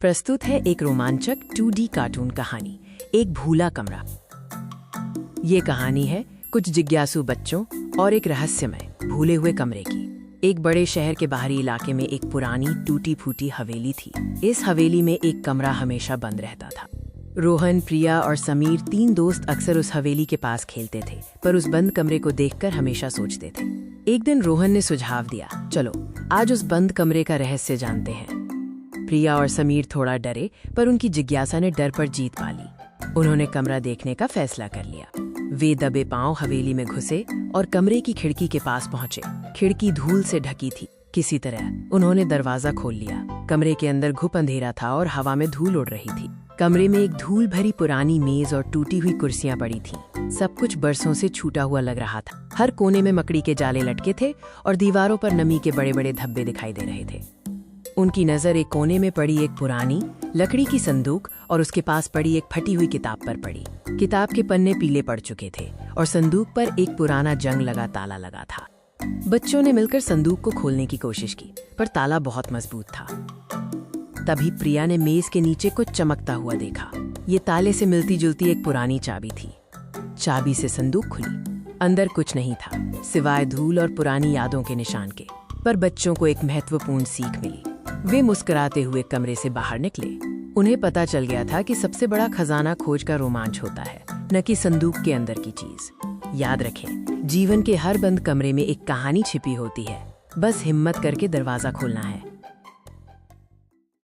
प्रस्तुत है एक रोमांचक 2D कार्टून कहानी, एक भूला कमरा। ये कहानी है कुछ जिज्ञासु बच्चों और एक रहस्यमय भूले हुए कमरे की। एक बड़े शहर के बाहरी इलाके में एक पुरानी टूटी फूटी हवेली थी। इस हवेली में एक कमरा हमेशा बंद रहता था। रोहन, प्रिया और समीर, 3 दोस्त अक्सर उस हवेली के पास खेलते थे, पर उस बंद कमरे को देखकर हमेशा सोचते थे। एक दिन रोहन ने सुझाव दिया, चलो आज उस बंद कमरे का रहस्य जानते हैं। प्रिया और समीर थोड़ा डरे, पर उनकी जिज्ञासा ने डर पर जीत पा ली। उन्होंने कमरा देखने का फैसला कर लिया। वे दबे पांव हवेली में घुसे और कमरे की खिड़की के पास पहुंचे। खिड़की धूल से ढकी थी। किसी तरह उन्होंने दरवाजा खोल लिया। कमरे के अंदर घुप अंधेरा था और हवा में धूल उड़ रही थी। कमरे में एक धूल भरी पुरानी मेज और टूटी हुई कुर्सियां पड़ी थीं। सब कुछ बरसों से छूटा हुआ लग रहा था। हर कोने में मकड़ी के जाले लटके थे और दीवारों पर नमी के बड़े बड़े धब्बे दिखाई दे रहे थे। उनकी नजर एक कोने में पड़ी एक पुरानी लकड़ी की संदूक और उसके पास पड़ी एक फटी हुई किताब पर पड़ी। किताब के पन्ने पीले पड़ चुके थे और संदूक पर एक पुराना जंग लगा ताला लगा था। बच्चों ने मिलकर संदूक को खोलने की कोशिश की, पर ताला बहुत मजबूत था। तभी प्रिया ने मेज के नीचे कुछ चमकता हुआ देखा। ये ताले से मिलती जुलती एक पुरानी चाबी थी। चाबी से संदूक खुली। अंदर कुछ नहीं था, सिवाय धूल और पुरानी यादों के निशान के। पर बच्चों को एक महत्वपूर्ण सीख मिली। वे मुस्कुराते हुए कमरे से बाहर निकले। उन्हें पता चल गया था कि सबसे बड़ा खजाना खोज का रोमांच होता है, न कि संदूक के अंदर की चीज। याद रखें, जीवन के हर बंद कमरे में एक कहानी छिपी होती है। बस हिम्मत करके दरवाजा खोलना है।